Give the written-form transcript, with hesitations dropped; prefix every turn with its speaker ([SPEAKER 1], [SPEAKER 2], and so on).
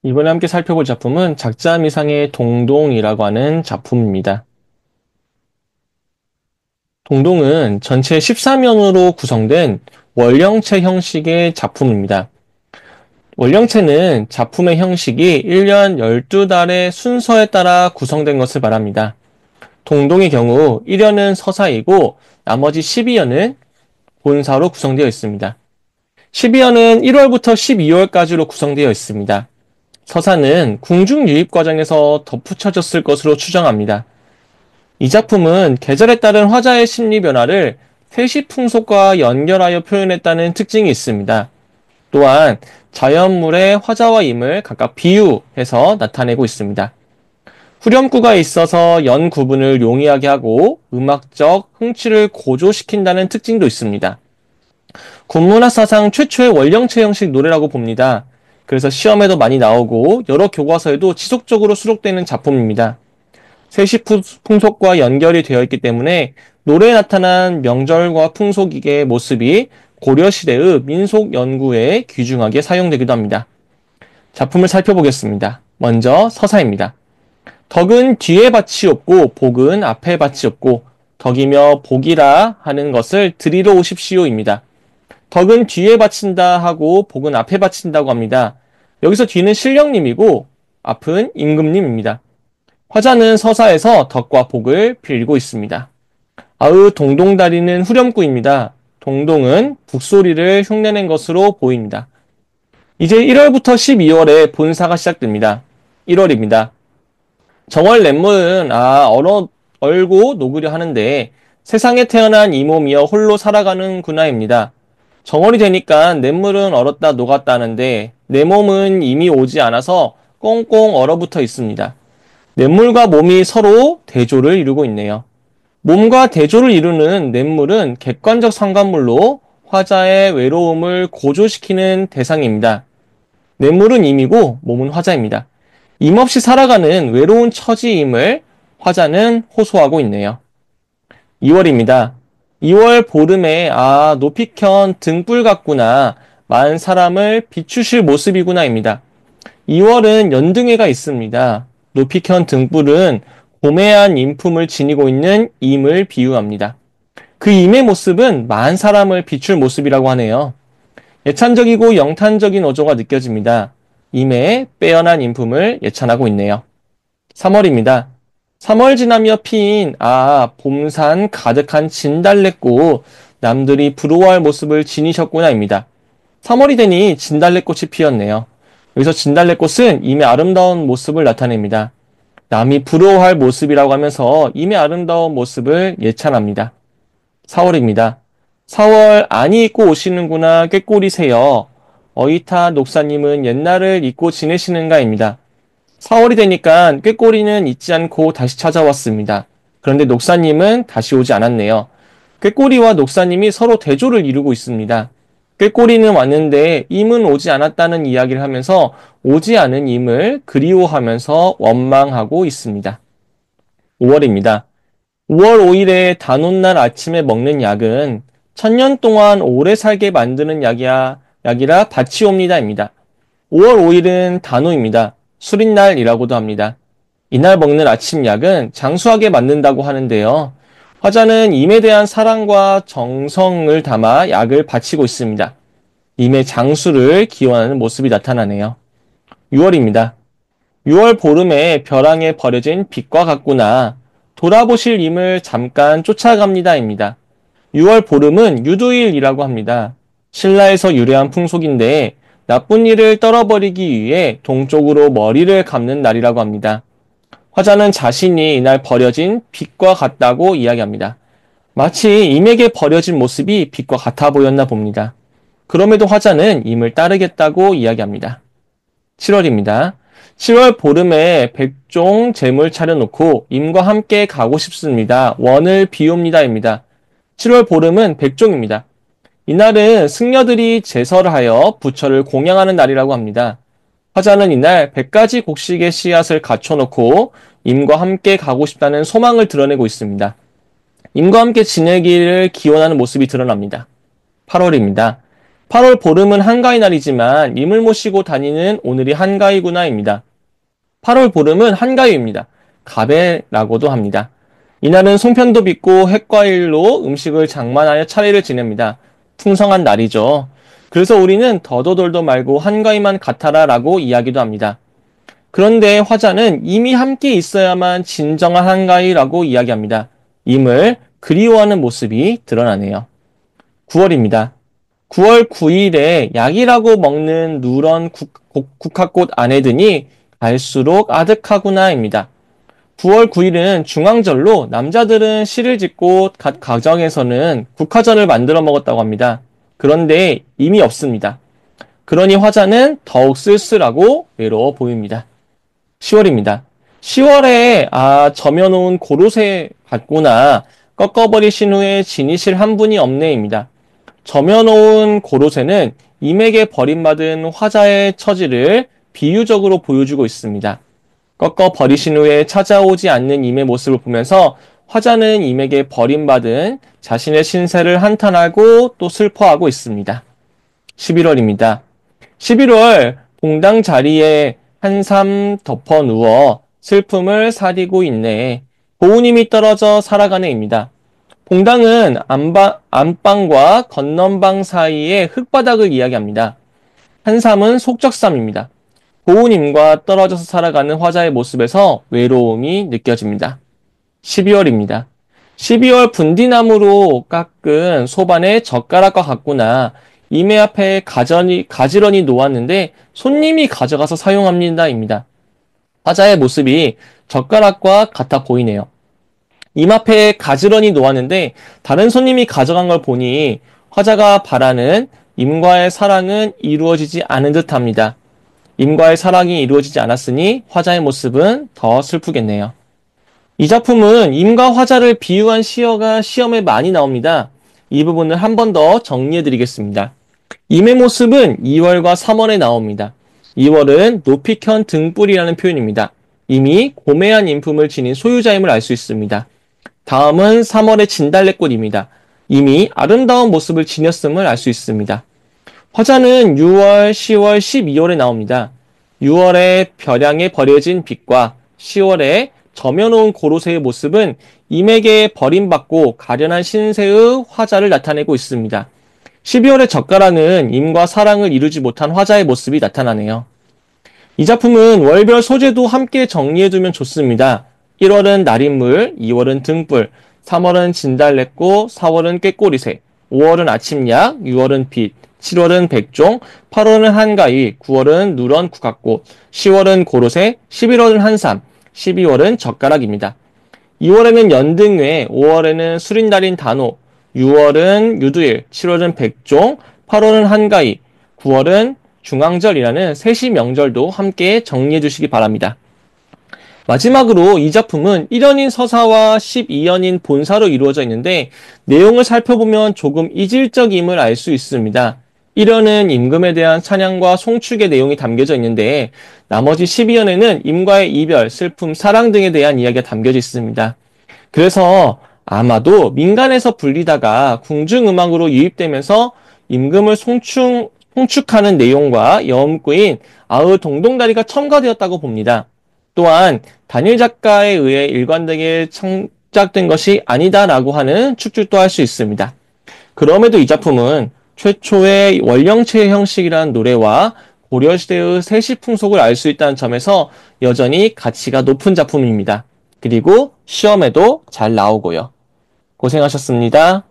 [SPEAKER 1] 이번에 함께 살펴볼 작품은 작자미상의 동동이라고 하는 작품입니다. 동동은 전체 14면으로 구성된 원령체 형식의 작품입니다. 원령체는 작품의 형식이 1년 12달의 순서에 따라 구성된 것을 말합니다. 동동의 경우 1년은 서사이고 나머지 12년은 본사로 구성되어 있습니다. 12년은 1월부터 12월까지로 구성되어 있습니다. 서사는 궁중 유입 과정에서 덧붙여졌을 것으로 추정합니다. 이 작품은 계절에 따른 화자의 심리 변화를 세시 풍속과 연결하여 표현했다는 특징이 있습니다. 또한 자연물의 화자와 임을 각각 비유해서 나타내고 있습니다. 후렴구가 있어서 연 구분을 용이하게 하고 음악적 흥취를 고조시킨다는 특징도 있습니다. 군문학사상 최초의 원령체 형식 노래라고 봅니다. 그래서 시험에도 많이 나오고 여러 교과서에도 지속적으로 수록되는 작품입니다. 세시 풍속과 연결이 되어 있기 때문에 노래에 나타난 명절과 풍속의 모습이 고려시대의 민속 연구에 귀중하게 사용되기도 합니다. 작품을 살펴보겠습니다. 먼저 서사입니다. 덕은 뒤에 밭이 없고 복은 앞에 밭이 없고 덕이며 복이라 하는 것을 드리러 오십시오입니다. 덕은 뒤에 바친다 하고 복은 앞에 바친다고 합니다. 여기서 뒤는 신령님이고 앞은 임금님입니다. 화자는 서사에서 덕과 복을 빌고 있습니다. 아의 동동다리는 후렴구입니다. 동동은 북소리를 흉내낸 것으로 보입니다. 이제 1월부터 12월에 본사가 시작됩니다. 1월입니다. 정월 냇물은 얼고 녹으려 하는데 세상에 태어난 이 몸이여 홀로 살아가는구나입니다. 정월이 되니까 냇물은 얼었다 녹았다 하는데 내 몸은 이미 오지 않아서 꽁꽁 얼어붙어 있습니다. 냇물과 몸이 서로 대조를 이루고 있네요. 몸과 대조를 이루는 냇물은 객관적 상관물로 화자의 외로움을 고조시키는 대상입니다. 냇물은 임이고 몸은 화자입니다. 임 없이 살아가는 외로운 처지임을 화자는 호소하고 있네요. 2월입니다. 2월 보름에 높이 켠 등불 같구나. 많은 사람을 비추실 모습이구나입니다. 2월은 연등회가 있습니다. 높이 켠 등불은 고매한 인품을 지니고 있는 임을 비유합니다. 그 임의 모습은 많은 사람을 비출 모습이라고 하네요. 예찬적이고 영탄적인 어조가 느껴집니다. 임의 빼어난 인품을 예찬하고 있네요. 3월입니다. 3월 지나며 피인 봄산 가득한 진달래꽃 남들이 부러워할 모습을 지니셨구나입니다. 3월이 되니 진달래꽃이 피었네요. 여기서 진달래꽃은 임의 아름다운 모습을 나타냅니다. 남이 부러워할 모습이라고 하면서 임의 아름다운 모습을 예찬합니다. 4월입니다. 4월 안이 입고 오시는구나 꾀꼬리세요. 어이타 녹사님은 옛날을 잊고 지내시는가입니다. 4월이 되니까 꾀꼬리는 잊지 않고 다시 찾아왔습니다. 그런데 녹사님은 다시 오지 않았네요. 꾀꼬리와 녹사님이 서로 대조를 이루고 있습니다. 꾀꼬리는 왔는데 임은 오지 않았다는 이야기를 하면서 오지 않은 임을 그리워하면서 원망하고 있습니다. 5월입니다. 5월 5일에 단오날 아침에 먹는 약은 천년 동안 오래 살게 만드는 약이라 바치옵니다입니다. 5월 5일은 단오입니다. 술인날이라고도 합니다. 이날 먹는 아침 약은 장수하게 만든다고 하는데요. 화자는 임에 대한 사랑과 정성을 담아 약을 바치고 있습니다. 임의 장수를 기원하는 모습이 나타나네요. 6월입니다. 6월 보름에 벼랑에 버려진 빛과 같구나. 돌아보실 임을 잠깐 쫓아갑니다입니다. 6월 보름은 유두일이라고 합니다. 신라에서 유래한 풍속인데 나쁜 일을 떨어버리기 위해 동쪽으로 머리를 감는 날이라고 합니다. 화자는 자신이 이날 버려진 빛과 같다고 이야기합니다. 마치 임에게 버려진 모습이 빛과 같아 보였나 봅니다. 그럼에도 화자는 임을 따르겠다고 이야기합니다. 7월입니다. 7월 보름에 백종 제물 차려놓고 임과 함께 가고 싶습니다. 원을 비웁니다입니다. 7월 보름은 백종입니다. 이날은 승려들이 제설을 하여 부처를 공양하는 날이라고 합니다. 화자는 이날 100가지 곡식의 씨앗을 갖춰놓고 임과 함께 가고 싶다는 소망을 드러내고 있습니다. 임과 함께 지내기를 기원하는 모습이 드러납니다. 8월입니다. 8월 보름은 한가위 날이지만 임을 모시고 다니는 오늘이 한가위구나입니다. 8월 보름은 한가위입니다. 가배라고도 합니다. 이날은 송편도 빚고 햇과일로 음식을 장만하여 차례를 지냅니다. 풍성한 날이죠. 그래서 우리는 더도돌도 말고 한가위만 같아라 라고 이야기도 합니다. 그런데 화자는 임이 함께 있어야만 진정한 한가위라고 이야기합니다. 임을 그리워하는 모습이 드러나네요. 9월입니다. 9월 9일에 약이라고 먹는 누런 국화꽃 안에 드니 갈수록 아득하구나입니다. 9월 9일은 중앙절로 남자들은 시를 짓고 각 가정에서는 국화전을 만들어 먹었다고 합니다. 그런데 임이 없습니다. 그러니 화자는 더욱 쓸쓸하고 외로워 보입니다. 10월입니다. 10월에 점여놓은 고로쇠 같구나. 꺾어버리신 후에 지니실 한 분이 없네입니다. 점여놓은 고로쇠는 임에게 버림받은 화자의 처지를 비유적으로 보여주고 있습니다. 꺾어 버리신 후에 찾아오지 않는 임의 모습을 보면서 화자는 임에게 버림받은 자신의 신세를 한탄하고 또 슬퍼하고 있습니다. 11월입니다. 11월 봉당 자리에 한삼 덮어 누워 슬픔을 사리고 있네. 고운임이 떨어져 살아가네입니다. 봉당은 안방과 건넌방 사이의 흙바닥을 이야기합니다. 한삼은 속적삼입니다. 고운임과 떨어져서 살아가는 화자의 모습에서 외로움이 느껴집니다. 12월입니다. 12월 분디나무로 깎은 소반의 젓가락과 같구나. 임의 앞에 가지런히 놓았는데 손님이 가져가서 사용합니다입니다. 화자의 모습이 젓가락과 같아 보이네요. 임 앞에 가지런히 놓았는데 다른 손님이 가져간 걸 보니 화자가 바라는 임과의 사랑은 이루어지지 않은 듯합니다. 임과의 사랑이 이루어지지 않았으니 화자의 모습은 더 슬프겠네요. 이 작품은 임과 화자를 비유한 시어가 시험에 많이 나옵니다. 이 부분을 한 번 더 정리해 드리겠습니다. 임의 모습은 2월과 3월에 나옵니다. 2월은 높이 켠 등불이라는 표현입니다. 임이 고매한 인품을 지닌 소유자임을 알 수 있습니다. 다음은 3월의 진달래꽃입니다. 임이 아름다운 모습을 지녔음을 알 수 있습니다. 화자는 6월, 10월, 12월에 나옵니다. 6월에 벼량에 버려진 빛과 10월에 점여놓은 고로쇠의 모습은 임에게 버림받고 가련한 신세의 화자를 나타내고 있습니다. 12월의 젓가락은 임과 사랑을 이루지 못한 화자의 모습이 나타나네요. 이 작품은 월별 소재도 함께 정리해두면 좋습니다. 1월은 날인물, 2월은 등불, 3월은 진달래꽃, 4월은 꾀꼬리새, 5월은 아침약, 6월은 빛, 7월은 백종, 8월은 한가위, 9월은 누런 국화꽃, 10월은 고로쇠, 11월은 한삼, 12월은 젓가락입니다. 2월에는 연등회, 5월에는 수린달인 단오, 6월은 유두일, 7월은 백종, 8월은 한가위, 9월은 중앙절이라는 세시 명절도 함께 정리해 주시기 바랍니다. 마지막으로 이 작품은 1연인 서사와 12연인 본사로 이루어져 있는데 내용을 살펴보면 조금 이질적임을 알 수 있습니다. 1연은 임금에 대한 찬양과 송축의 내용이 담겨져 있는데 나머지 12연에는 임과의 이별, 슬픔, 사랑 등에 대한 이야기가 담겨져 있습니다. 그래서 아마도 민간에서 불리다가 궁중음악으로 유입되면서 임금을 송축하는 내용과 여음구인 아의 동동다리가 첨가되었다고 봅니다. 또한 단일 작가에 의해 일관되게 창작된 것이 아니다라고 하는 축출도 할 수 있습니다. 그럼에도 이 작품은 최초의 원령체 형식이라는 노래와 고려시대의 세시풍속을 알 수 있다는 점에서 여전히 가치가 높은 작품입니다. 그리고 시험에도 잘 나오고요. 고생하셨습니다.